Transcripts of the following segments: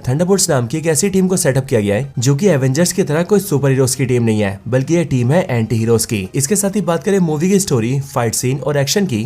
Thunderbolts नाम की एक ऐसी टीम को सेटअप किया गया है जो कि एवेंजर्स की तरह कोई सुपर हीरोज की टीम नहीं है, बल्कि यह टीम है एंटी हीरोज की। इसके साथ ही बात करें मूवी की स्टोरी, फाइट सीन और एक्शन की,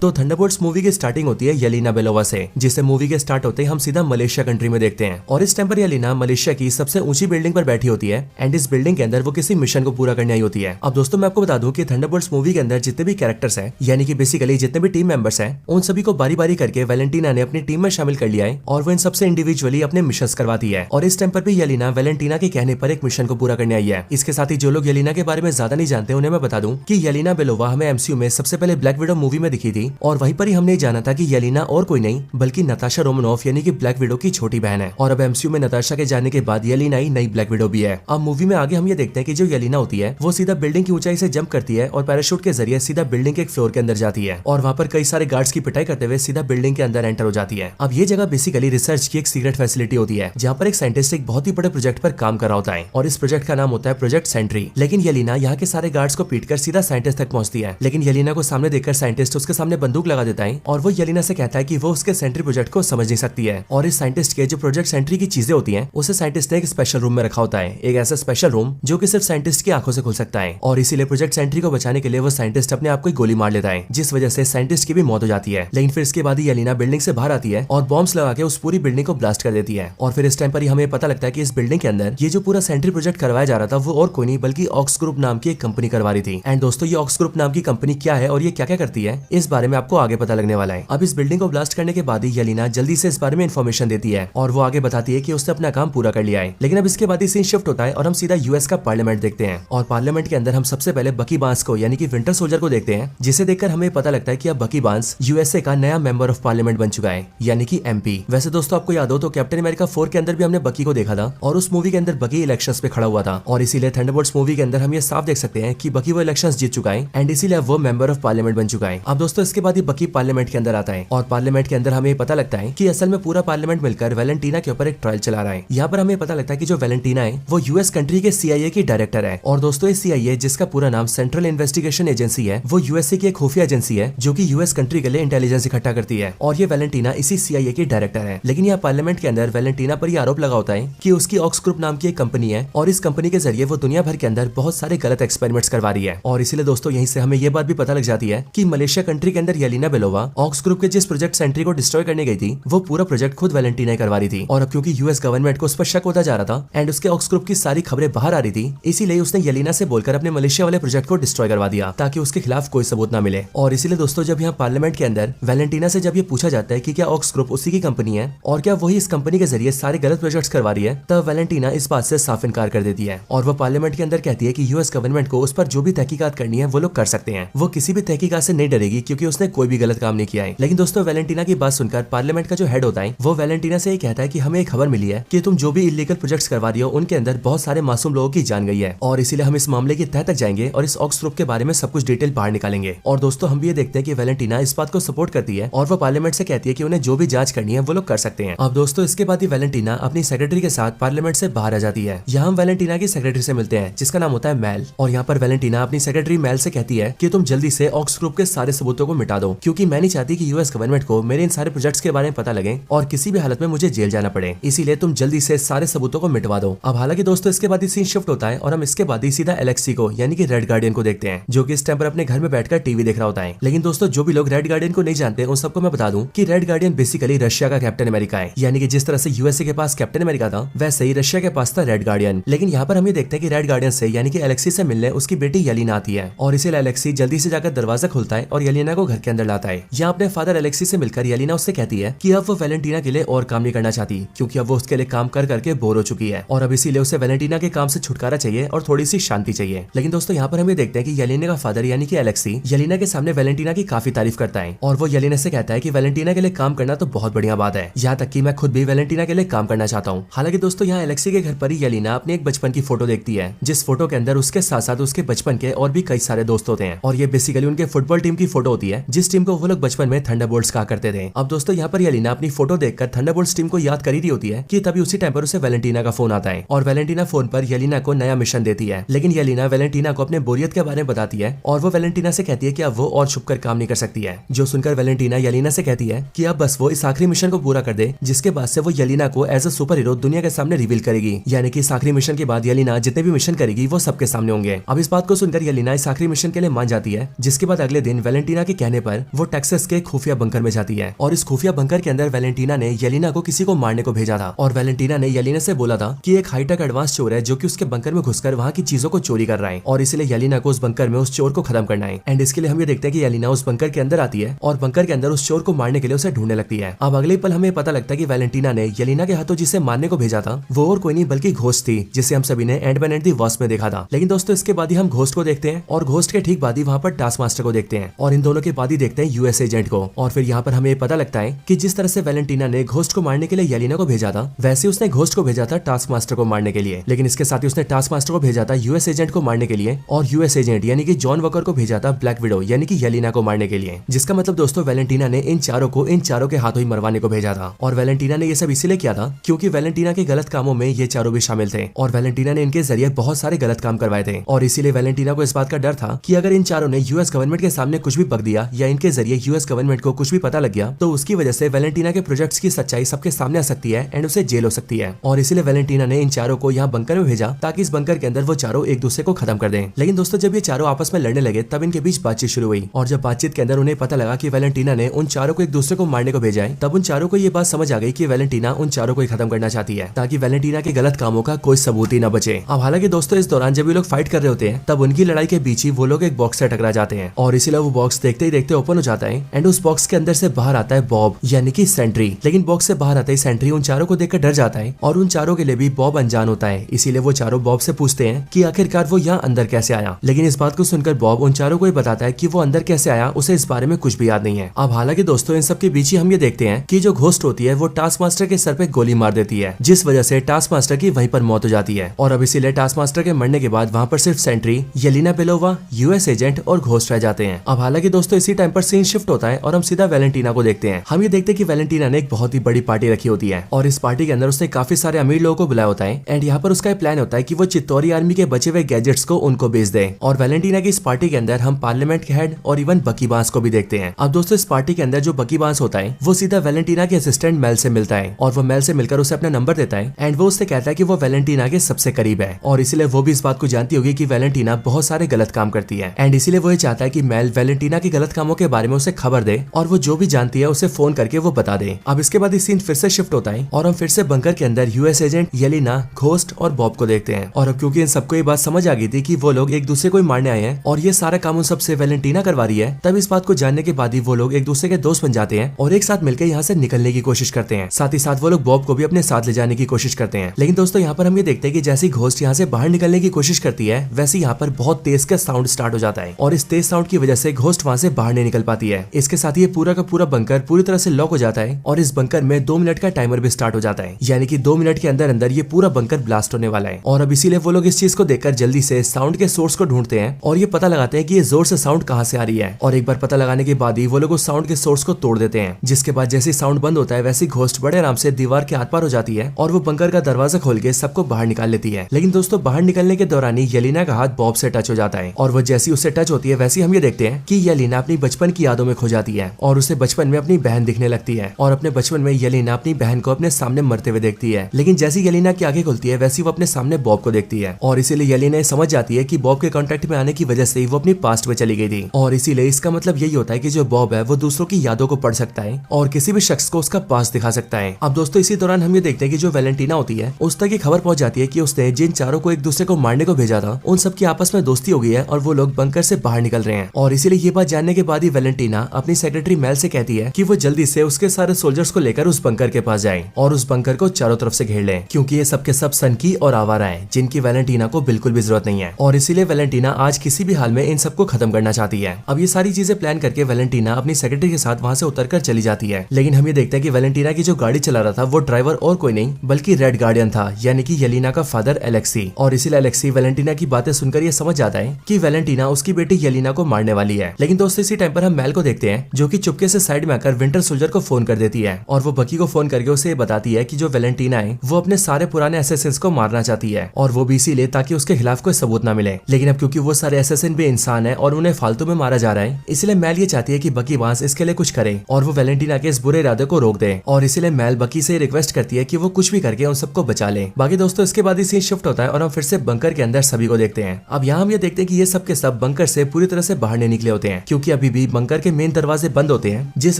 तो थंडरबोल्ट्स मूवी की स्टार्टिंग होती है येलेना बेलोवा से, जिसे मूवी के स्टार्ट होते ही हम सीधा मलेशिया कंट्री में देखते हैं। और इस टाइम पर येलेना मलेशिया की सबसे ऊंची बिल्डिंग पर बैठी होती है एंड इस बिल्डिंग के अंदर वो किसी मिशन को पूरा करने आई होती है। अब दोस्तों मैं आपको बता दूं कि थंडरबोल्ट्स मूवी के अंदर जितने भी कैरेक्टर्स हैं, यानी कि बेसिकली जितने भी टीम मेंबर्स हैं, उन सभी को बारी बारी करके वैलेंटीना ने अपनी टीम में शामिल कर लिया है और वो इन सबसे इंडिविजुअली अपने मिशन करवाती है। और इस टाइम पर भी येलेना वैलेंटीना के कहने पर एक मिशन को पूरा करने आई है। इसके साथ ही जो लोग येलेना के बारे में ज्यादा नहीं जानते उन्हें मैं बता दूं कि येलेना बेलोवा हमें एमसीयू में सबसे पहले ब्लैक विडो मूवी में दिखी थी और वहीं पर ही हमने जाना था कि येलेना और कोई नहीं बल्कि नताशा रोमनोफ यानी कि ब्लैक विडो की छोटी बहन है। और अब एमसीयू में नताशा के जाने के बाद येलेना ही नई ब्लैक विडो भी है। अब मूवी में आगे हम ये देखते हैं कि जो येलेना होती है वो सीधा बिल्डिंग की ऊंचाई से जंप करती है और पैराशूट के जरिए सीधा बिल्डिंग के एक फ्लोर के अंदर जाती है और वहाँ पर कई सारे गार्ड्स की पिटाई करते हुए सीधा बिल्डिंग के अंदर एंटर हो जाती है। अब ये जगह बेसिकली रिसर्च की एक सीक्रेट फैसिलिटी होती है जहाँ पर एक साइंटिस्ट एक बहुत ही बड़े प्रोजेक्ट पर काम कर रहा होता है और इस प्रोजेक्ट का नाम होता है प्रोजेक्ट सेंट्री। लेकिन येलेना यहाँ के सारे गार्ड्स को पीटकर सीधा साइंटिस्ट तक पहुंचती है, लेकिन येलेना को सामने देखकर साइंटिस्ट उसके सामने बंदूक लगा देता है और वो येलेना से कहता है कि वो उसके सेंट्री प्रोजेक्ट को समझ नहीं सकती है। और इस साइंटिस्ट के जो प्रोजेक्ट सेंट्री की चीजें होती है उसे साइंटिस्ट ने एक स्पेशल रूम में रखा होता है, एक ऐसा स्पेशल रूम जो कि सिर्फ साइंटिस्ट की आंखों से खुल सकता है। और इसीलिए प्रोजेक्ट सेंट्री को बचाने के लिए वो साइंटिस्ट अपने आप को गोली मार लेता है, जिस वजह से साइंटिस्ट की भी मौत हो जाती है। लेकिन फिर इसके बाद येलेना बिल्डिंग से बाहर आती है और बॉम्ब्स लगा के उस पूरी बिल्डिंग को ब्लास्ट कर देती है। और फिर इस टाइम पर ही हमें पता लगता है कि इस बिल्डिंग के अंदर ये जो पूरा सेंट्री प्रोजेक्ट करवाया जा रहा था वो और कोई नहीं बल्कि ऑक्स ग्रुप नाम की एक कंपनी करवा रही थी। एंड दोस्तों ये ऑक्स ग्रुप नाम की कंपनी क्या है और ये क्या क्या करती है इस बारे में आपको आगे पता लगने वाला है। अब इस बिल्डिंग को ब्लास्ट करने के बाद ही येलेना जल्दी से इस बारे में इन्फॉर्मेशन देती है और वो आगे बताती है कि उसने अपना काम पूरा कर लिया है। लेकिन अब इसके बाद ही सीन शिफ्ट होता है और हम सीधा यूएस का पार्लियामेंट देखते हैं और पार्लियामेंट के अंदर हम सबसे पहले बकी बांस को यानी कि विंटर सोल्जर को देखते हैं, जिसे देखकर हमें पता लगता है कि अब बकी बांस यूएसए का नया मेंबर ऑफ पार्लियामेंट बन चुका है, यानी कि एमपी। वैसे दोस्तों आपको याद हो तो कैप्टन अमेरिका 4 के अंदर भी हमने बकी को देखा था और उस मूवी के अंदर बकी इलेक्शंस पे खड़ा हुआ था और इसीलिए थंडरबोल्ट्स मूवी के अंदर हम ये साफ देख सकते हैं कि बकी वो इलेक्शंस जीत चुका है एंड इसीलिए वो मेंबर ऑफ पार्लियामेंट बन चुका है। अब दोस्तों इसके बाद ही बकी पार्लियामेंट के अंदर आता है और पार्लियामेंट के अंदर हमें पता लगता है कि असल में पूरा पार्लियामेंट मिलकर वैलेंटीना के ऊपर एक ट्रायल चला रहा है। यहाँ पर हमें पता लगता है कि जो वैलेंटीना है वो यूएस कंट्री के सीआईए की डायरेक्टर है। और दोस्तों ये सीआईए जिसका पूरा नाम सेंट्रल इन्वेस्टिगेशन एजेंसी है वो यूएसए की एक खुफिया एजेंसी है जो कि यूएस कंट्री के लिए इंटेलिजेंस इकट्ठा करती है और ये वैलेंटीना इसी सीआईए की डायरेक्टर है। लेकिन यहाँ पार्लियामेंट के अंदर वैलेंटीना पर यह आरोप लगा होता है कि उसकी ऑक्स ग्रुप नाम की एक कंपनी है और इस कंपनी के जरिए वो दुनिया भर के अंदर बहुत सारे गलत एक्सपेरिमेंट्स करवा रही है। और इसीलिए दोस्तों यहीं से हमें ये बात भी पता लग जाती है कि मलेशिया कंट्री के अंदर येलेना बेलोवा ऑक्स ग्रुप के जिस प्रोजेक्ट सेंट्री को डिस्ट्रॉय करने गई थी वो पूरा प्रोजेक्ट खुद वैलेंटीना करवा रही थी। और अब क्योंकि यूएस गवर्नमेंट को उस पर शक होता जा रहा था एंड उसके ऑक्स ग्रुप की सारी खबरें बाहर आ रही थी, इसीलिए उसने येलेना से बोलकर अपने मलेशिया वाले प्रोजेक्ट को डिस्ट्रॉय करवा दिया ताकि उसके खिलाफ कोई सबूत ना मिले। और इसीलिए दोस्तों जब यहाँ पार्लियामेंट के अंदर वैलेंटीना से जब ये पूछा जाता है कि क्या ऑक्स ग्रुप उसी की कंपनी है और क्या वही इस कंपनी के जरिए सारे गलत प्रोजेक्ट्स करवा रही है, तब वैलेंटीना इस बात से साफ इनकार कर देती है और वो पार्लियामेंट के अंदर कहती है कि यूएस गवर्नमेंट को उस पर जो भी तहकीकात करनी है वो लोग कर सकते हैं, वो किसी भी तहकीकात से नहीं डरेगी क्योंकि उसने कोई भी गलत काम नहीं किया है। लेकिन दोस्तों वैलेंटीना की बात सुनकर पार्लियामेंट का जो हेड होता है वो वैलेंटीना से ये कहता है कि हमें एक खबर मिली है कि तुम जो भी इलीगल प्रोजेक्ट्स करवा रही हो उनके अंदर बहुत सारे मासूम लोगों की जान गई है और इसीलिए हम इस मामले की तह तक जाएंगे और इस ऑक्स ग्रुप के बारे में सब कुछ डिटेल बाहर निकालेंगे। और दोस्तों हम भी ये देखते हैं कि वैलेंटीना इस बात को सपोर्ट करती है और वो पार्लियामेंट से कहती है कि उन्हें जो भी जांच करनी है वो लोग कर सकते हैं। अब दोस्तों इसके बाद ही वैलेंटीना अपनी सेक्रेटरी के साथ पार्लियामेंट से बाहर आ जाती है। यहाँ हम वैलेंटीना की सेक्रेटरी से मिलते हैं जिसका नाम होता है मेल और यहाँ पर वैलेंटीना अपनी सेक्रेटरी मेल से कहती है कि तुम जल्दी से ऑक्स ग्रुप के सारे सबूतों को मिटा दो क्योंकि मैं नहीं चाहती कि यूएस गवर्नमेंट को मेरे इन सारे प्रोजेक्ट्स के बारे में पता लगे और किसी भी हालत में मुझे जेल जाना पड़े, इसीलिए तुम जल्दी से सारे सबूतों को मिटवा दो। अब हालांकि दोस्तों इसके बाद ही सीन शिफ्ट होता है और हम इसके बाद ही सीधा एलेक्सी को यानी कि रेड गार्डियन को देखते हैं जो कि इस टाइम पर अपने घर में बैठकर टीवी देख रहा होता है। लेकिन दोस्तों जो भी लोग रेड गार्डियन को नहीं जानते उन सबको मैं बता दूं कि रेड गार्डियन बेसिकली रशिया का कैप्टन अमेरिका है, यानी कि जिस तरह से यूएसए के पास कैप्टन अमेरिका था वैसे ही रशिया के पास था रेड गार्डियन। लेकिन यहाँ पर हम ये देखते हैं कि रेड गार्डियन से यानी कि एलेक्सी से मिलने उसकी बेटी येलेना आती है और इसीलिए एलेक्सी जल्दी से जाकर दरवाजा खोलता है और येलेना को घर के अंदर लाता है। यहाँ अपने फादर एलेक्सी से मिलकर येलेना उससे कहती है कि अब वो वैलेंटीना के लिए और काम नहीं करना चाहती क्योंकि अब वो उसके लिए काम कर करके बोर हो चुकी है और अब इसीलिए उसे वैलेंटीना के काम से छुटकारा चाहिए और थोड़ी सी शांति चाहिए। लेकिन दोस्तों यहाँ पर हम ये देखते हैं कि येलेना का फादर यानी कि एलेक्सी येलेना के सामने वैलेंटीना की काफी तारीफ करता है और वो येलेना से कहता है कि वैलेंटीना के लिए काम करना तो बहुत बढ़िया बात है, यहाँ तक कि मैं खुद भी वैलेंटीना के लिए काम करना चाहता हूँ। हालांकि दोस्तों यहाँ एलेक्सी के घर पर ही येलेना अपनी एक बचपन की फोटो देखती है जिस फोटो के अंदर उसके साथ साथ उसके बचपन के और भी कई सारे दोस्त होते हैं और ये बेसिकली उनके फुटबॉल टीम की फोटो होती है जिस टीम को वो लोग बचपन में थंडरबोल्ट्स कहा करते थे। अब दोस्तों यहाँ पर येलेना अपनी फोटो देखकर थंडरबोल्ट्स टीम को याद कर रही होती है कि तभी उसी टाइम पर उसे वैलेंटीना का फोन आता है और वैलेंटीना फोन पर येलेना को नया मिशन देती है। लेकिन येलेना वैलेंटीना को अपने बोरियत के बारे में बताती है और वो वैलेंटीना से कहती है कि अब वो और छुपकर काम नहीं कर सकती है, जो सुनकर वैलेंटीना येलेना से कहती है कि अब बस वो इस आखिरी मिशन को पूरा कर दे जिसके बाद बाद से वो येलिना को एज अ सुपर हीरो दुनिया के सामने रिवील करेगी, यानी कि इस आखिरी मिशन के बाद येलिना जितने भी मिशन करेगी वो सबके सामने होंगे। अब इस बात को सुनकर येलिना इस आखिरी मिशन के लिए मान जाती है, जिसके बाद अगले दिन वैलेंटीना के कहने पर वो टेक्सास के खुफिया बंकर में जाती है और इस खुफिया बंकर के अंदर वैलेंटीना ने येलिना को किसी को मारने को भेजा था और वैलेंटीना ने येलिना से बोला था कि एक हाईटेक एडवांस चोर है जो कि उसके बंकर में घुसकर वहाँ की चीजों को चोरी कर रहा है और इसलिए येलिना को उस बंकर में उस चोर को खत्म करना है। एंड इसके लिए हम ये देखते हैं कि येलिना उस बंकर के अंदर आती है और बंकर के अंदर उस चोर को मारने के लिए उसे ढूंढने लगती है। अब अगले पल हमें पता लगता है कि वैलेंटीना ने येलिना के हाथों जिसे मारने को भेजा था वो और कोई नहीं बल्कि घोस्ट थी, जिसे हम सभी ने and man and the wasp में देखा था। लेकिन दोस्तों इसके बाद ही हम घोस्ट को देखते हैं और घोस्ट के ठीक बाद ही वहाँ पर टास्क मास्टर को देखते हैं और इन दोनों के बाद ही देखते हैं यूएस एजेंट को। और फिर यहाँ पर हमें पता लगता है कि जिस तरह से वैलेंटीना ने घोस्ट को मारने के लिए येलिना को भेजा था, वैसे उसने घोस्ट को भेजा था टास्क मास्टर को मारने के लिए। लेकिन इसके साथ ही उसने टास्क मास्टर को भेजा था यूएस एजेंट को मारने के लिए और यूएस एजेंट यानी कि जॉन वॉकर को भेजा था ब्लैक विडो यानी कि येलिना को मारने के लिए। जिसका मतलब दोस्तों वैलेंटीना ने इन चारों के हाथों ही मरवाने को भेजा था और वैलेंटीना ने ये सब इसीलिए किया था क्योंकि वैलेंटीना के गलत कामों में ये चारों भी शामिल थे और वैलेंटीना ने इनके जरिए बहुत सारे गलत काम करवाए थे और इसीलिए वैलेंटीना को इस बात का डर था कि अगर इन चारों ने यूएस गवर्नमेंट के सामने कुछ भी बक दिया या इनके जरिए यूएस गवर्नमेंट को कुछ भी पता लग गया तो उसकी वजह से वैलेंटीना के प्रोजेक्ट्स की सच्चाई सबके सामने आ सकती है एंड उसे जेल हो सकती है। और इसीलिए वैलेंटीना ने इन चारों को यहाँ बंकर में भेजा ताकि इस बंकर के अंदर वो चारों एक दूसरे को खत्म कर दें। लेकिन दोस्तों जब ये चारों आपस में लड़ने लगे तब इनके बीच बातचीत शुरू हुई और जब बातचीत के अंदर उन्हें पता लगा कि वैलेंटीना ने उन चारों को एक दूसरे को मारने को भेजा है, तब उन चारों को ये बात समझ आ गई कि वैलेंटीना उन चारों को ही खत्म करना चाहती है ताकि वैलेंटीना के गलत कामों का कोई सबूत ही न बचे। अब हालांकि दोस्तों इस दौरान जब ये लोग फाइट कर रहे होते हैं तब उनकी लड़ाई के बीच ही वो लोग एक बॉक्स से टकरा जाते हैं और इसीलिए वो बॉक्स देखते ही देखते ओपन हो जाता है एंड उस बॉक्स के अंदर से बाहर आता है बॉब यानी कि सेंट्री। लेकिन बॉक्स से बाहर आते ही सेंट्री उन चारों को देखकर डर जाता है और उन चारों के लिए भी बॉब अनजान होता है, इसीलिए वो चारों बॉब से पूछते हैं कि आखिरकार वो यहाँ अंदर कैसे आया। लेकिन इस बात को सुनकर बॉब उन चारों को ही बताता है कि वो अंदर कैसे आया उसे इस बारे में कुछ भी याद नहीं है। अब हालांकि दोस्तों इन सब के बीच ही हम ये देखते हैं कि जो घोस्ट होती है वो टास्क मास्टर के सर पे गोली मार देती है, जिस वजह से टास्क मास्टर की वहीं पर मौत हो जाती है और अब इसीलिए टास्क मास्टर के मरने के बाद वहाँ पर सिर्फ Sentry, Yelena Belova, US agent और घोस्ट रह जाते हैं। अब हालांकि दोस्तों इसी टाइम पर सीन शिफ्ट होता है और हम सीधा वैलेंटीना को देखते हैं। हम ये देखते हैं कि वैलेंटीना ने एक बहुत ही बड़ी पार्टी रखी होती है और इस पार्टी के अंदर उसने काफी सारे अमीर लोगों को बुलाया होता है एंड यहाँ पर उसका प्लान होता है कि वो चित्तौरी आर्मी के बचे हुए गैजेट्स को उनको बेच दे। और वैलेंटीना की इस पार्टी के अंदर हम पार्लियामेंट के हेड और इवन बकी बांस को भी देखते हैं। अब दोस्तों इस पार्टी के अंदर जो बकी बांस होता है वो सीधा वैलेंटीना के असिस्टेंट मेल से मिलता है और वो मेल से मिलकर उसे अपना नंबर देता है एंड वो उससे कहता है कि वो वैलेंटीना के सबसे करीब है और इसीलिए वो भी इस बात को जानती होगी कि वैलेंटीना बहुत सारे गलत काम करती है एंड इसीलिए वो ये चाहता है कि मेल वैलेंटीना के गलत कामों के बारे में उसे खबर दे और वो जो भी जानती है उसे फोन करके वो बता दे। अब इसके बाद इस सीन फिर से शिफ्ट होता है और हम फिर से बंकर के अंदर यूएस एजेंट, येलिना, घोस्ट और बॉब को देखते हैं और अब क्योंकि इन सबको ये बात समझ आ गई थी कि वो लोग एक दूसरे को ही मारने आए हैं और ये सारा काम उन सबसे वैलेंटीना करवा रही है, तब इस बात को जानने के बाद ही वो लोग एक दूसरे के दोस्त बन जाते हैं और एक साथ मिलकर यहाँ से निकलने की कोशिश करते हैं। साथ ही साथ वो लोग बॉब को भी अपने साथ ले जाने की कोशिश करते हैं। लेकिन दोस्तों यहाँ पर हम ये देखते हैं कि जैसे घोस्ट यहाँ से बाहर निकलने की कोशिश करती है वैसे यहाँ पर बहुत तेज का साउंड स्टार्ट हो जाता है और इस तेज साउंड की वजह से घोस्ट वहाँ से बाहर नहीं निकल पाती है। इसके साथ ये पूरा का पूरा बंकर पूरी तरह से लॉक हो जाता है और इस बंकर में 2 मिनट का टाइमर भी स्टार्ट हो जाता है, यानी कि 2 मिनट के अंदर अंदर ये पूरा बंकर ब्लास्ट होने वाला है। और अब इसीलिए वो लोग इस चीज को देखकर जल्दी से साउंड के सोर्स को ढूंढते हैं और ये पता लगाते हैं कि ये जोर से साउंड कहाँ से आ रही है और एक बार पता लगाने के बाद ही वो लोग उस साउंड के सोर्स को तोड़ देते हैं। जिसके बाद जैसे साउंड बंद होता है वैसे घोस्ट बड़े आराम से दीवार के आर पार हो जाती है और वो बंकर का दरवाजा खोल के सबको बाहर निकाल लेती है। लेकिन दोस्तों बाहर निकलने के दौरान ही येलिना का हाथ बॉब से टच हो जाता है और वो जैसी उससे टच होती है वैसे हम ये देखते हैं कि येलिना अपनी बचपन की यादों में खो जाती है और उसे बचपन में अपनी बहन दिखने लगती है और अपने बचपन में येलिना अपनी बहन को अपने सामने मरते हुए देखती है। लेकिन जैसी येलिना की आंखें खुलती है वैसी वो अपने सामने बॉब को देखती है और इसीलिए येलिना समझ जाती है कि बॉब के कांटेक्ट में आने की वजह से वो अपनी पास्ट में चली गई थी और इसीलिए इसका मतलब यही होता है कि जो बॉब है वो दूसरों की यादों को पढ़ सकता है और किसी भी शख्स को उसका पास्ट दिखा सकता है। अब दोस्तों इसी दौरान हम ये देखते हैं कि जो वैलेंटीना होती है उस तक ये खबर पहुंच जाती है कि उसने जिन चारों को एक दूसरे को मारने को भेजा था उन सबकी आपस में दोस्ती हो गई है और वो लोग बंकर से बाहर निकल रहे हैं। और इसीलिए ये बात जानने के बाद ही वैलेंटीना अपनी सेक्रेटरी मेल से कहती है कि वो जल्दी से उसके सारे सोल्जर्स को लेकर उस बंकर के पास जाए और उस बंकर को चारों तरफ से घेर ले, क्योंकि ये सबके सब सनकी और आवारा है जिनकी वैलेंटीना को बिल्कुल भी जरूरत नहीं है और इसीलिए वैलेंटीना आज किसी भी हाल में इन सबको खत्म करना चाहती है। अब ये सारी चीजें प्लान करके वैलेंटीना अपनी सेक्रेटरी के साथ वहाँ से उतरकर चली जाती है। लेकिन हम ये देखते हैं कि वैलेंटीना की जो गाड़ी चला रहा था वो ड्राइवर और कोई नहीं बल्कि रेड गार्डियन था, यानी कि येलिना का फादर एलेक्सी। और इसीलिए एलेक्सी वैलेंटीना की बातें सुनकर ये समझ जाता है कि वैलेंटीना उसकी बेटी येलिना को मारने वाली है। लेकिन दोस्तों इसी टाइम पर हम मेल को देखते हैं जो कि चुपके से साइड में आकर विंटर सोल्जर को फोन कर देती है और वो बकी को फोन करके उसे बताती है कि जो वैलेंटीना है वो अपने सारे पुराने एसेसिन्स को मारना चाहती है और वो भी इसीलिए ताकि उसके खिलाफ कोई सबूत ना मिले। लेकिन अब क्योंकि वो सारे एसेसिन भी इंसान है और उन्हें फालतू में मारा जा रहा है, इसलिए मेल ये चाहती है कि बकी बांस इसके लिए कुछ करे और वो वैलेंटीना के इस बुरे इरादे को रोक दे। और इसीलिए मैल बकी से रिक्वेस्ट करती है कि वो कुछ भी करके उन सबको बचा ले। बाकी दोस्तों इसके बाद ही सीन शिफ्ट होता है और हम फिर से बंकर के अंदर सभी को देखते हैं। अब यहाँ हम ये देखते हैं कि ये सब के सब बंकर से पूरी तरह से बाहर नहीं निकले होते हैं, क्योंकि अभी भी बंकर के मेन दरवाजे बंद होते हैं, जिस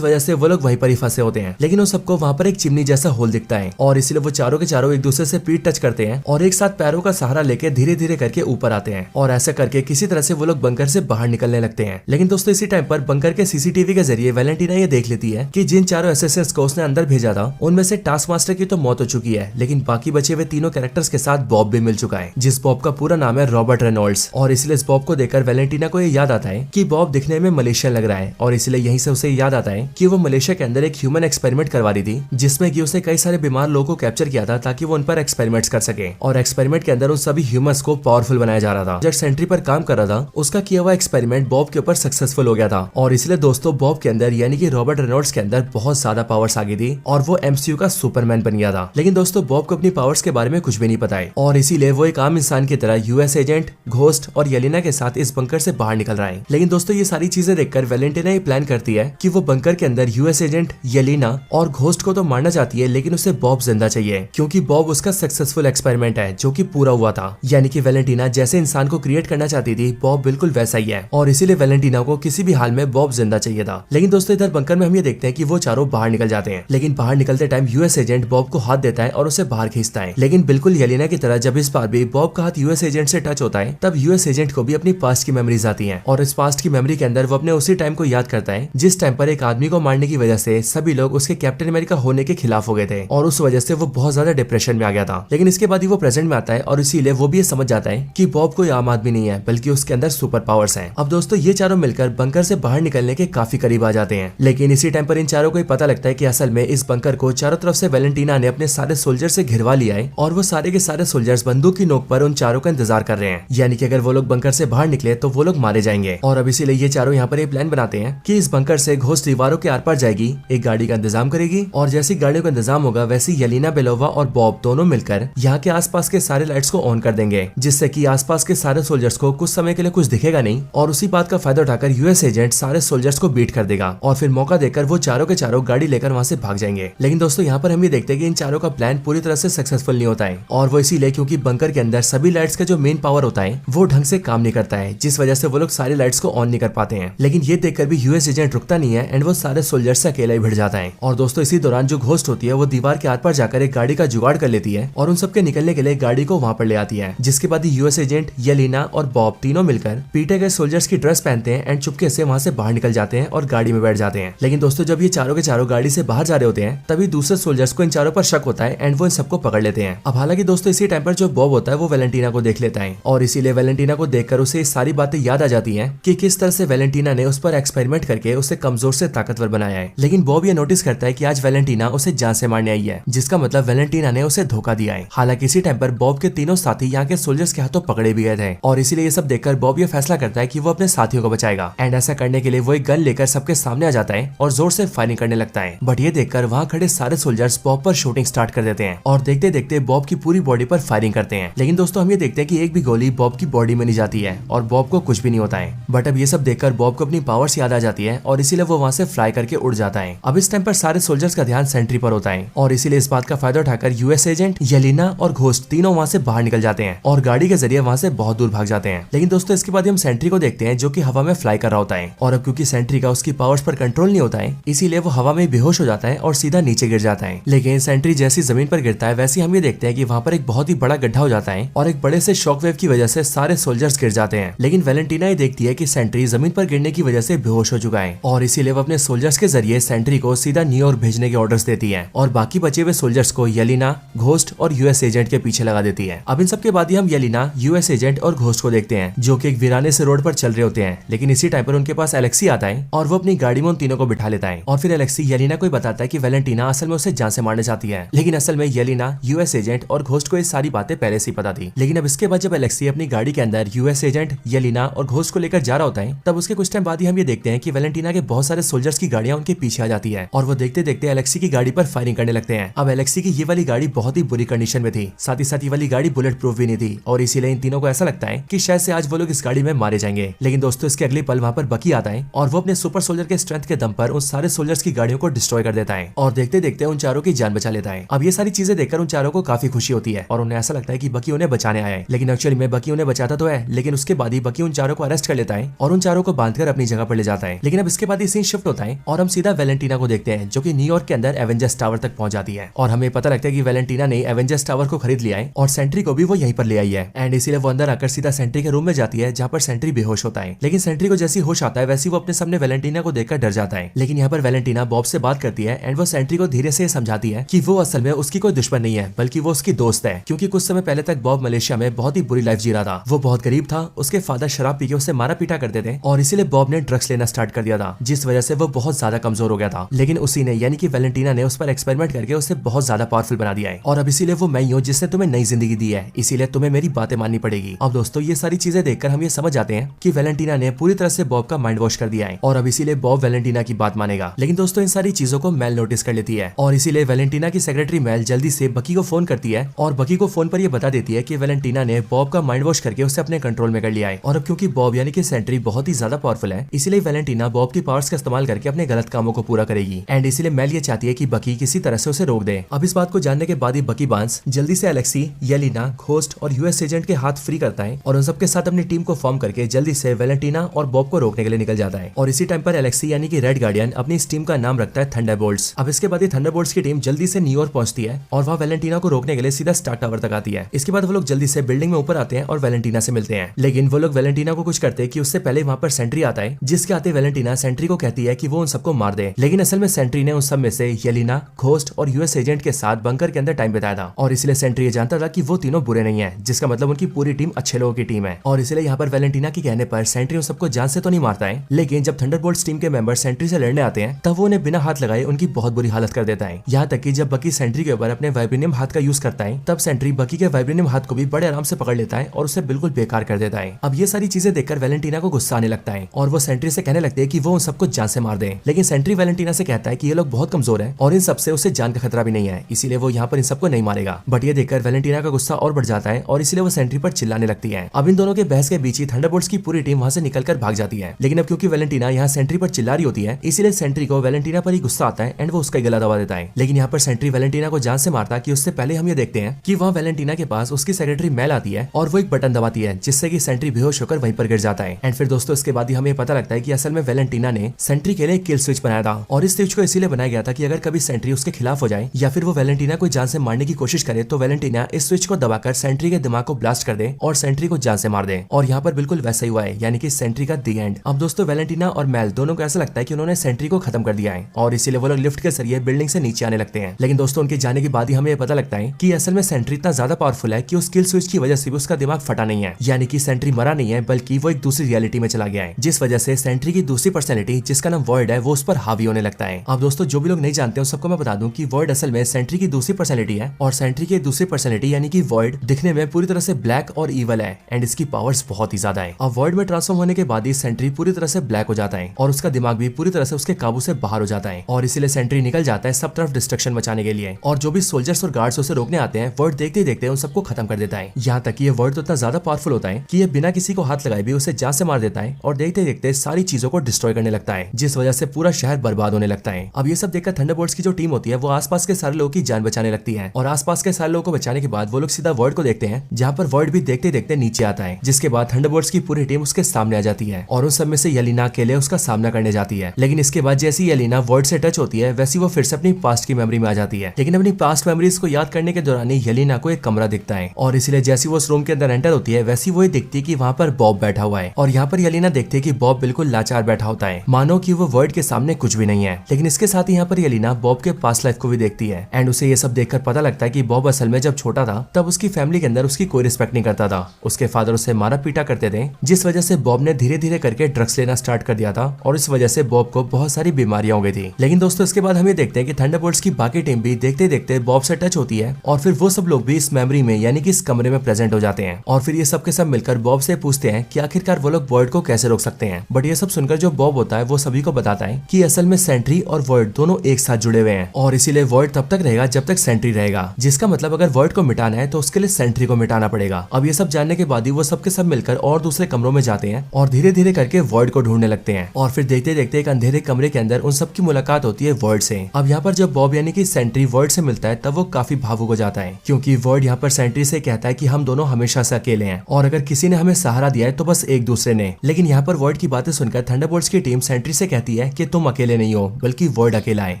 वजह से वो लोग वहीं पर ही फंसे होते हैं। लेकिन उन सबको वहाँ पर एक चिमनी जैसा होल दिखता है और इसलिए वो चारों के चारों एक दूसरे से पीठ टच करते हैं और एक साथ पैरों का सहारा लेकर धीरे धीरे करके ऊपर आते हैं और ऐसा करके किसी तरह से वो लोग बंकर से बाहर निकलने लगते हैं। लेकिन दोस्तों इसी टाइम पर बंकर के सीसीटीवी के जरिए वैलेंटीना ये देख लेती है कि जिन चारों एसएसएस को उसने अंदर भेजा था उनमें से टास्क मास्टर की तो मौत हो चुकी है, लेकिन बाकी बचे हुए तीनों कैरेक्टर्स के साथ बॉब भी मिल चुका है, जिस बॉब का पूरा नाम है रॉबर्ट रेनॉल्ड्स। और इसलिए इस बॉब को देखकर वैलेंटीना को ये याद आता है कि बॉब दिखने में मलेशियन लग रहा है और इसलिए यहीं से उसे याद आता है कि वो मलेशिया के अंदर एक ह्यूमन एक्सपेरिमेंट करवा रही थी, जिसमें कि उसने कई सारे बीमार लोगों को कैप्चर किया था ताकि वो उन पर एक्सपेरिमेंट्स कर सके। और एक्सपेरिमेंट के अंदर उन सभी ह्यूमंस को पावरफुल बनाया जा रहा था। जब सेंट्री पर काम कर रहा था उसका किया हुआ एक्सपेरिमेंट बॉब के ऊपर सक्सेसफुल हो गया था और इसलिए दोस्तों बॉब के अंदर यानी कि रॉबर्ट रेनॉल्ड्स के अंदर बहुत ज्यादा पावर्स आ गई थी और वो एमसीयू का सुपरमैन बन गया था। लेकिन दोस्तों बॉब को अपनी पावर्स के बारे में कुछ भी नहीं पता है और इसीलिए वो एक आम इंसान की तरह यूएस एजेंट, घोस्ट और येलेना के साथ इस बंकर से बाहर निकल रहा है। लेकिन दोस्तों ये सारी चीजें देखकर वैलेंटीना ये प्लान करती है कि वो बंकर के अंदर यूएस एजेंट, येलेना और घोस्ट को तो मारना चाहती है, लेकिन उसे बॉब जिंदा चाहिए, क्योंकि बॉब उसका सक्सेसफुल एक्सपेरिमेंट है जो कि पूरा हुआ था। यानी कि वैलेंटीना जैसे इंसान को क्रिएट करना चाहती थी बॉब बिल्कुल वैसा ही है और इसीलिए वैलेंटीना को किसी भी हाल में बॉब जिंदा चाहिए था। लेकिन दोस्तों इधर बंकर में हम ये देखते हैं कि वो चारों बाहर निकल जाते हैं, लेकिन बाहर निकलते टाइम यूएस एजेंट बॉब को हाथ देता है और उसे बाहर खींचता है। लेकिन बिल्कुल येलेना की तरह जब इस बार भी बॉब का हाथ यूएस एजेंट से टच होता है तब यूएस एजेंट को भी अपनी पास्ट की मेमोरीज आती हैं और इस पास्ट की मेमोरी के अंदर वो अपने उसी टाइम को याद करता है जिस टाइम पर एक आदमी को मारने की वजह से सभी लोग उसके कैप्टन अमेरिका होने के खिलाफ हो गए थे और उस वजह से वो बहुत ज्यादा डिप्रेशन में आ गया था। लेकिन इसके बाद ही वो प्रेजेंट में आता है और इसीलिए वो भी ये समझ जाता है कि बॉब कोई आम आदमी नहीं है बल्कि उसके अंदर सुपर पावर्स हैं। अब दोस्तों ये चारों मिलकर बंकर से बाहर निकलने के काफी करीब आ जाते हैं, लेकिन इसी टाइम पर इन चारों को पता लगता है कि असल में इस बंकर को चारों तरफ से वैलेंटीना ने अपने सारे सोल्जर से घिरवा लिया है और वो सारे के सारे सोल्जर्स बंदूक की नोक पर उन चारों का इंतजार कर रहे हैं। यानी कि अगर वो लोग बंकर से बाहर निकले तो वो लोग मारे जाएंगे और अब इसीलिए ये चारों यहाँ पर ये प्लान बनाते हैं कि इस बंकर से घोस्ट दीवारों के आर पार जाएगी, एक गाड़ी का इंतजाम करेगी और जैसी गाड़ियों का इंतजाम होगा वैसी येलेना बेलोवा और बॉब दोनों मिलकर यहाँ के आसपास के सारे लाइट्स को ऑन कर देंगे, जिससे कि आसपास के सारे सोल्जर्स को कुछ समय के लिए कुछ दिखेगा नहीं और उसी बात का फायदा उठाकर यूएस एजेंट सारे सोल्जर्स को बीट कर देगा और फिर मौका देकर वो चारों के चारों गाड़ी लेकर वहाँ से भाग जाएंगे। लेकिन दोस्तों यहाँ पर हम ये देखते हैं कि इन चारों का प्लान पूरी तरह से सक्सेसफुल नहीं होता है और वो इसीलिए क्योंकि बंकर के अंदर सभी लाइट्स का जो मेन पावर होता है वो ढंग से काम नहीं करता है, जिस वजह से वो लोग सारी लाइट्स को ऑन नहीं कर पाते हैं। लेकिन ये देखकर भी यूएस एजेंट रुकता नहीं है एंड वो सारे सोल्जर्स से अकेला ही भिड़ जाता है। और दोस्तों इसी दौरान जो घोस्ट होती है वो दीवार के आर पार जाकर एक गाड़ी का जुगाड़ कर लेती है और उन सबके निकलने के लिए गाड़ी को वहाँ पर ले आती है, जिसके बाद यूएस एजेंट, येलेना और बॉब तीनों मिलकर पीटे गए सोल्जर्स की ड्रेस पहनते हैं एंड चुपके से वहाँ से बाहर निकल जाते हैं और गाड़ी में बैठ जाते हैं। लेकिन दोस्तों जब ये चारों के चारों गाड़ी से बाहर जा रहे होते हैं तभी दूसरे सोल्जर्स को इन चारों पर शक होता है एंड वो इन सबको पकड़ लेते हैं। अब हालांकि दोस्तों इसी टाइम पर जो बॉब होता है वो वैलेंटीना को देख लेता है और इसीलिए वैलेंटीना को देखकर उसे सारी बातें याद आ जाती हैं कि किस तरह से वैलेंटीना ने उस पर एक्सपेरिमेंट करके उसे कमजोर से ताकतवर बनाया है। लेकिन बॉब ये नोटिस करता है कि आज वैलेंटीना उसे जान से मारने आई है, जिसका मतलब वैलेंटीना ने उसे धोखा दिया है। हालांकि इसी टाइम पर बॉब के तीनों साथी यहाँ के सोल्जर्स के हाथों पकड़े भी गए थे और इसीलिए ये सब देखकर बॉब ये फैसला करता है कि वो अपने साथियों को बचाएगा एंड ऐसा करने के लिए वो एक गन लेकर सबके सामने आ जाता है और जोर से फायरिंग करने लगता है। बट ये देखकर वहाँ खड़े सारे सोल्जर्स बॉब पर शूटिंग स्टार्ट कर देते हैं और देखते देखते बॉब की पूरी बॉडी पर फायरिंग करते हैं। लेकिन दोस्तों हम ये देखते हैं कि एक भी गोली बॉब की बॉडी में नहीं जाती है और बॉब को कुछ भी नहीं होता है। बट अब ये सब देखकर बॉब को अपनी पावर्स याद आ जाती है और इसीलिए वो वहाँ से फ्लाई करके उड़ जाता है। अब इस टाइम पर सारे सोल्जर्स का ध्यान सेंट्री पर होता है और इसीलिए इस बात का फायदा उठाकर यूएस एजेंट, येलेना और घोस्ट तीनों वहाँ से बाहर निकल जाते हैं और गाड़ी के जरिए वहाँ से बहुत दूर भाग जाते हैं। लेकिन दोस्तों इसके बाद हम सेंट्री को देखते हैं जो कि हवा में फ्लाई कर रहा होता है और अब क्योंकि सेंट्री का उसकी पावर्स पर कंट्रोल नहीं होता है इसीलिए वो हवा में बेहोश हो जाता है और सीधा नीचे गिर जाता है। लेकिन सेंट्री जैसी जमीन पर गिरता है वैसे हम ये देखते हैं कि वहाँ पर एक बहुत ही बड़ा गड्ढा हो जाता है और एक बड़े से शॉक वेव की वजह से सारे सोल्जर्स गिर जाते हैं। लेकिन वैलेंटीना ये देखती है कि सेंट्री जमीन पर गिरने की वजह से बेहोश हो चुका है और इसीलिए वो अपने सोल्जर्स के जरिए सेंट्री को सीधा न्यूयॉर्क भेजने के ऑर्डर्स देती है और बाकी बचे हुए सोल्जर्स को येलेना, घोस्ट और यूएस एजेंट के पीछे लगा देती है। अब इन सबके बाद ही हम येलेना, यूएस एजेंट और घोस्ट को देखते हैं जो कि एक वीराने से रोड पर चल रहे होते हैं। लेकिन इसी टाइम पर उनके पास एलेक्सी आता है और वो अपनी गाड़ी में उन तीनों को बिठा लेता है और फिर एलेक्सी येलेना को बताता है कि वैलेंटीना असल में उसे जान से मारना चाहती है। लेकिन असल में येलेना, यूएस एजेंट और घोस्ट को ये सारी बातें पहले से ही पता थी। लेकिन अब इसके बाद जब एलेक्सी अपनी गाड़ी के अंदर यूएस एजेंट, येलेना और घोस्ट को लेकर जा रहा होता है तब उसके कुछ टाइम बाद ही हम ये देखते हैं कि वैलेंटीना के बहुत सारे सोल्जर्स की गाड़ियां उनके पीछे आ जाती है और वो देखते देखते एलेक्सी की गाड़ी पर फायरिंग करने लगते हैं। अब एलेक्सी की ये वाली गाड़ी बहुत ही बुरी कंडीशन में थी, साथ ही साथ ये वाली गाड़ी बुलेट प्रूफ भी नहीं थी और इसीलिए इन तीनों को ऐसा लगता है कि शायद से आज वो लोग इस गाड़ी में मारे जाएंगे। लेकिन दोस्तों इसके अगले पल वहाँ पर बकी आता है और वो अपने सुपर सोल्जर के स्ट्रेंथ के दम पर उन सारे सोल्जर्स की गाड़ियों को डिस्ट्रॉय कर देता है और देखते देखते उन चारों की जान बचा लेता है। अब ये सारी चीजें देखकर उन चारों को काफी खुशी होती है और उन्हें ऐसा लगता है कि बकी उन्हें बचाने आया है, लेकिन एक्चुअली में बकी उन्हें बचाता तो है, लेकिन उसके बाद ही बकी उन चारों को अरेस्ट कर लेता है और उन चारों को बांधकर अपनी जगह पर ले जाता है। लेकिन अब इसके बाद ही सीन शिफ्ट होता है और हम सीधा वैलेंटीना को देखते हैं जो कि न्यूयॉर्क के अंदर एवेंजर्स टावर तक पहुंच जाती है और हमें पता लगता है कि वैलेंटीना ने एवेंजर्स टावर को खरीद लिया है और सेंट्री को भी वो यहीं पर ले आई है। एंड इसीलिए वो अंदर आकर सीधा सेंट्री के रूम में जाती है जहाँ पर सेंट्री बेहोश होता है। लेकिन सेंट्री को जैसी होश आता है वैसी वो अपने सामने वैलेंटीना को देखकर डर जाता है। लेकिन यहाँ पर वैलेंटीना बॉब से बात करती है एंड वो सेंट्री को धीरे से समझाती है कि वो असल में उसकी कोई दुश्मन नहीं है बल्कि वो उसकी दोस्त है, क्योंकि कुछ समय पहले तक बॉब मलेशिया में बहुत ही बुरी लाइफ जी रहा था। वो बहुत गरीब था, उसके फादर शराब पी के उसे मारा पीटा करते थे और इसीलिए बॉब ने ड्रग्स लेना स्टार्ट कर दिया था, जिस वजह से वो बहुत ज्यादा कमजोर हो गया था। लेकिन उसी ने यानी कि वैलेंटीना ने उस पर एक्सपेरिमेंट करके उसे बहुत ज्यादा पावरफुल बना दिया है और अब इसीलिए वो मैं ही हूँ जिसने तुम्हें नई जिंदगी दी है, इसीलिए तुम्हें मेरी बातें माननी पड़ेगी। अब दोस्तों ये सारी चीजें देखकर हम ये समझ जाते हैं कि वैलेंटीना ने पूरी तरह से बॉब का माइंड वॉश कर दिया है और अब इसीलिए बॉब वैलेंटीना की बात मानेगा। लेकिन दोस्तों इन सारी चीजों को मेल नोटिस कर लेती है और इसीलिए वैलेंटीना की सेक्रेटरी मेल जल्दी से बकी को फोन करती है और बकी को फोन पर ये बता देती है कि वैलेंटीना ने बॉब का माइंड वॉश करके उसे अपने कंट्रोल में कर लिया है और अब क्योंकि बॉब यानी कि सेंट्री बहुत ही ज्यादा पावरफुल है, इसीलिए वैलेंटीना बॉब की पावर्स का इस्तेमाल करके अपने गलत कामों को पूरा करेगी एंड इसीलिए मेल ये चाहती है कि बकी किसी तरह से उसे रोक दे। अब इस बात को जानने के बाद ही बकी बांस जल्दी से एलेक्सी, येलिना, घोस्ट और यूएस एजेंट के हाथ फ्री करता है और उन सबके साथ अपनी टीम को फॉर्म करके जल्दी से वैलेंटीना और बॉब को रोकने के लिए निकल जाता है। और इसी टाइम पर एलेक्सी यानी कि रेड गार्डियन अपनी इस टीम का नाम रखता है थंडरबोल्ट्स। अब इसके बाद ही थंडरबोल्ट्स की टीम जल्दी से न्यूयॉर्क पहुंचती है और वहां वैलेंटीना को रोकने के लिए सीधा स्टार टावर तक आती है। इसके बाद वो लोग जल्दी से बिल्डिंग में ऊपर आते हैं और वैलेंटीना से मिलते हैं, लेकिन वो लोग वैलेंटीना को कुछ करते हैं कि उससे पहले वहां पर सेंट्री आता है, जिसके आते वैलेंटीना सेंट्री को कहती है कि वो उन सबको मार दे। लेकिन असल में सेंट्री ने उन सब में से येलिना, घोस्ट और यूएस एजेंट के साथ बंकर के अंदर टाइम बिताया था और इसलिए सेंट्री ये जानता था कि वो तीनों बुरे नहीं है, जिसका मतलब उनकी पूरी टीम अच्छे लोगों की टीम है। और इसलिए यहाँ पर वैलेंटीना के कहने पर सेंट्री उन सबको जान से तो नहीं मारता है, लेकिन जब थंडरबोल्ट्स टीम के मेंबर सेंट्री से लड़ने आते हैं तब वो उन्हें बिना हाथ लगाए उनकी बहुत बुरी हालत कर देता है। यहाँ तक कि जब बकी सेंट्री के ऊपर अपने वाइब्रेनियम हाथ का यूज करता है तब सेंट्री बकी के वाइब्रेनियम हाथ को भी बड़े आराम से पकड़ लेता है और उसे बिल्कुल बेकार कर देता है। अब ये सारी चीजें देखकर वैलेंटीना को गुस्सा आने लगता है और वो सेंट्री से कहने लगते हैं कि वो उन सबको जान से मार दे। लेकिन सेंट्री वैलेंटीना से कहता है कि ये लोग बहुत कमजोर हैं और इन सबसे उसे जान का खतरा भी नहीं है, इसीलिए वो यहाँ पर इन सबको नहीं मारेगा। बट ये देखकर वैलेंटीना का गुस्सा और बढ़ जाता है और इसलिए वो सेंट्री पर चिल्लाने लगती है। अब इन दोनों के बहस के बीच ही थंडरबोल्ट्स की पूरी टीम वहां से निकलकर भाग जाती है। लेकिन अब क्योंकि वैलेंटीना यहाँ सेंट्री पर चिल्ला रही होती है, इसीलिए सेंट्री को वैलेंटीना पर ही गुस्सा आता है एंड वो उसका गला दबा देता है। लेकिन यहाँ पर सेंट्री वैलेंटीना को जान से मारता कि उससे पहले हम ये देखते हैं कि वहाँ वैलेंटीना के पास उसकी सेक्रेटरी मेल आती है और वो एक बटन दबाती है जिससे कि सेंट्री बेहोश होकर वहीं पर गिर जाता है। एंड फिर दोस्तों इसके बाद ही हमें पता लगता है कि असल में वैलेंटीना ने सेंट्री के लिए किल स्विच बनाया था और इस स्विच को इसीलिए बनाया गया था कि अगर कभी सेंट्री उसके खिलाफ हो जाए या फिर वो वैलेंटीना को जान से मारने की कोशिश करे तो वैलेंटीना इस स्विच को दबाकर सेंट्री के दिमाग को ब्लास्ट कर दे और सेंट्री को जान से मार दे। और यहाँ पर बिल्कुल वैसा ही हुआ है, यानी कि सेंट्री का दी एंड। अब दोस्तों वैलेंटीना और मेल दोनों को ऐसा लगता है कि उन्होंने सेंट्री को खत्म कर दिया है और इसीलिए वो लोग लिफ्ट के जरिए बिल्डिंग से नीचे आने लगते हैं। लेकिन दोस्तों उनके जाने के बाद ही हमें पता लगता है कि असल में सेंट्री इतना ज्यादा पावरफुल है कि उस किल स्विच की वजह से भी उसका दिमाग फटा नहीं है, यानी कि सेंट्री मरा नहीं है बल्कि वो एक दूसरी रियलिटी में चला गया है, जिस वजह से सेंट्री की दूसरी पर्सनैलिटी जिसका नाम वॉइड है वो उस पर हावी होने लगता है। अब दोस्तों जो भी लोग नहीं जानते उन सबको मैं बता दूं कि वॉइड असल में सेंट्री की दूसरी पर्सनैलिटी है और सेंट्री की दूसरी पर्सनैलिटी यानी कि वॉइड दिखने में पूरी तरह से ब्लैक और ईवल है एंड इसकी पावर्स बहुत ही ज्यादा है। अब वॉइड में ट्रांसफॉर्म होने के बाद ही सेंट्री पूरी तरह से ब्लैक हो जाता है और उसका दिमाग भी पूरी तरह से उसके काबू से बाहर हो जाता है और इसीलिए सेंट्री निकल जाता है सब तरफ डिस्ट्रक्शन मचाने के लिए और जो भी सोल्जर्स और गार्ड्स उसे रोकने आते हैं वॉइड देखते ही देखते उन सबको खत्म कर देता है। यहाँ तक कि ये वॉइड तो इतना ज्यादा पावरफुल होता है कि ये बिना किसी को हाथ लगाए भी उसे जान से मार देता है और देखते देखते सारी चीजों को डिस्ट्रॉय करने लगता है, जिस वजह से पूरा शहर बर्बाद होने लगता है। अब ये सब देखकर थंडरबोल्ट्स की जो टीम होती है वो आसपास के सारे लोगों की जान बचाने लगती है और आसपास के सारे लोगों को बचाने के बाद वो लोग सीधा वॉइड को देखते हैं, जहाँ पर वॉइड भी देखते देखते नीचे आता है, जिसके बाद थंडरबोल्ट्स की पूरी टीम उसके सामने आ जाती है और उन सब में से येलिना अकेले उसका सामना करने जाती है। लेकिन इसके बाद जैसी येलिना वॉइड से टच होती है वैसी वो फिर से अपनी पास्ट की मेमोरी में आ जाती है। लेकिन अपनी पास्ट मेमोरीज को याद करने के दौरान ही येलिना को एक कमरा दिखता है और इसलिए जैसी वो उस रूम के अंदर एंटर होती है वैसी वो दिखती है कि वहाँ पर बॉब बैठा हुआ है और यहाँ पर येलिना देखती है कि बॉब बिल्कुल लाचार बैठा होता है, मानो कि वो वॉइड के सामने कुछ भी नहीं है। लेकिन इसके साथ ही यहाँ पर येलिना बॉब के पास्ट लाइफ को भी देखती है एंड उसे ये सब देखकर पता लगता है कि बॉब असल में जब छोटा था तब उसकी फैमिली के अंदर उसकी कोई रिस्पेक्ट नहीं करता था, उसके फादर उसे मारा पीटा करते थे, जिस वजह से बॉब ने धीरे धीरे करके ड्रग्स लेना स्टार्ट कर दिया था और इस वजह से बॉब को बहुत सारी बीमारियां हो गई थी। लेकिन दोस्तों इसके बाद हम ये देखते हैं कि थंडरबोल्ट्स की बाकी टीम भी देखते देखते बॉब से टच होती है और फिर वो सब लोग भी इस मेमोरी में यानी कि इस कमरे में प्रेजेंट हो जाते हैं और फिर ये सब के सब मिलकर बॉब से पूछते हैं कि आखिरकार वो लोग वॉइड को कैसे रोक सकते हैं। बट ये सब सुनकर जो बॉब होता है वो सभी को बताता है कि असल में सेंट्री और वॉइड दोनों एक साथ जुड़े हुए हैं और इसीलिए वॉइड तब तक रहेगा जब तक सेंट्री रहेगा, जिसका मतलब अगर वॉइड को मिटाना है तो उसके लिए सेंट्री को मिटाना पड़ेगा। अब ये सब जानने के बाद ही वो सब के सब मिलकर और दूसरे कमरों में जाते हैं और धीरे धीरे करके वॉइड को ढूंढने लगते हैं और फिर देखते देखते एक अंधेरे कमरे के अंदर उन सब की मुलाकात होती है वॉइड से, हैं। अब यहाँ पर जब बॉब यानी कि सेंट्री वर्ड से मिलता है तब वो काफी भावुक हो जाता है, क्योंकि वर्ड यहाँ पर सेंट्री से कहता है कि हम दोनों हमेशा से अकेले हैं और अगर किसी ने हमें सहारा दिया है तो बस एक दूसरे ने। लेकिन यहाँ पर वर्ड की बातें सुनकर थंडरबोल्ट्स की टीम सेंट्री से कहती है कि तुम अकेले नहीं हो, बल्कि वर्ड अकेला है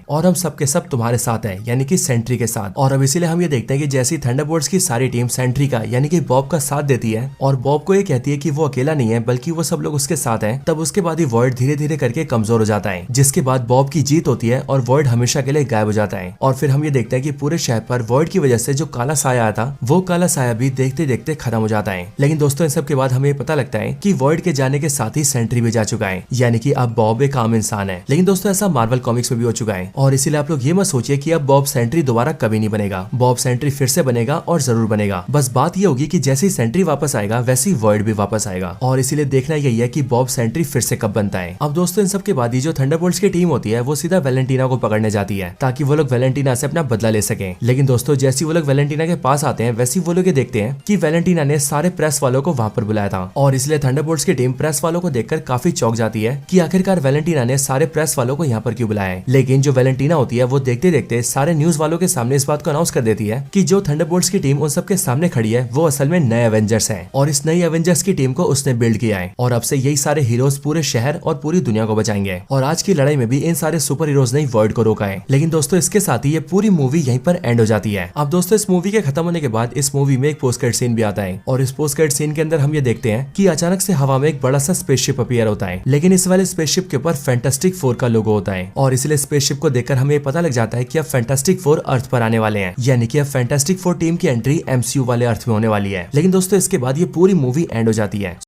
और हम सब के सब तुम्हारे साथ है, यानी कि सेंट्री के साथ। और अब इसीलिए हम ये देखते हैं कि जैसी थंडरबोल्ट्स की सारी टीम सेंट्री का यानी कि बॉब का साथ देती है और बॉब को ये कहती है कि वो अकेला नहीं है बल्कि वो सब लोग उसके साथ हैं, तब उसके बाद ही वर्ड धीरे धीरे करके कमजोर हो जाता है, जिसके बाद बॉब की जीत होती है और वर्ड हमेशा के लिए गायब हो जाता है। और फिर हम ये देखते हैं कि पूरे शहर पर वर्ड की वजह से जो काला साया आया था वो काला साया भी देखते देखते खत्म हो जाता है। लेकिन दोस्तों इन सब के बाद हमें पता लगता है कि वर्ड के जाने के साथ ही सेंट्री भी जा चुका है, यानी कि अब बॉब एक आम इंसान है। लेकिन दोस्तों ऐसा मार्वल कॉमिक्स में भी हो चुका है और इसीलिए आप लोग ये मत सोचिए कि अब बॉब सेंट्री दोबारा कभी नहीं बनेगा। बॉब सेंट्री फिर से बनेगा और जरूर बनेगा, बस बात ये होगी कि जैसे ही सेंट्री वापस आएगा वैसे ही वर्ड भी वापस आएगा। और इसीलिए देखना यही है कि बॉब सेंट्री फिर से कब बनता है। अब दोस्तों इन सब के बाद ही जो थंडरबोल्ट्स की टीम होती है वो सीधा वैलेंटीना को पकड़ने जाती है ताकि वो लोग वैलेंटीना से अपना बदला ले सकें। लेकिन दोस्तों जैसे वो लोग वैलेंटीना के पास आते हैं वैसे वो लोग ये देखते हैं कि वैलेंटीना ने सारे प्रेस वालों को वहां पर बुलाया था और इसलिए थंडरबोल्ट्स की टीम प्रेस वालों को देखकर काफी चौंक जाती है कि आखिरकार वैलेंटीना ने सारे प्रेस वालों को यहाँ पर क्यों बुलाया है। लेकिन जो वैलेंटीना होती है वो देखते देखते सारे न्यूज वालों के सामने इस बात को अनाउंस कर देती है कि जो थंडरबोल्ट्स की टीम उन सबके सामने खड़ी है वो असल में नए एवेंजर्स हैं और इस नई एवेंजर्स की टीम को उसने बिल्ड किया है और अब से यही सारे हीरोज पूरे शहर और पूरी दुनिया को बचाएंगे। और आज की लड़ाई में भी इन सारे सुपर हीरोज ने वर्ड को रोका है। लेकिन दोस्तों इसके साथ ही ये पूरी मूवी यहीं पर एंड हो जाती है। अब दोस्तों इस मूवी के खत्म होने के बाद इस मूवी में एक पोस्ट क्रेडिट सीन भी आता है और इस पोस्ट क्रेडिट सीन के अंदर हम ये देखते हैं कि अचानक से हवा में एक बड़ा सा स्पेसशिप अपीयर होता है, लेकिन इस वाले स्पेसशिप के ऊपर फैंटास्टिक फोर का लोगो होता है और इसलिए स्पेसशिप को देखकर हमें पता लग जाता है कि अब फैंटास्टिक फोर अर्थ पर आने वाले हैं, यानी कि अब फैंटास्टिक फोर टीम की एंट्री MCU वाले अर्थ में होने वाली है। लेकिन दोस्तों इसके बाद ये पूरी मूवी एंड हो जाती है।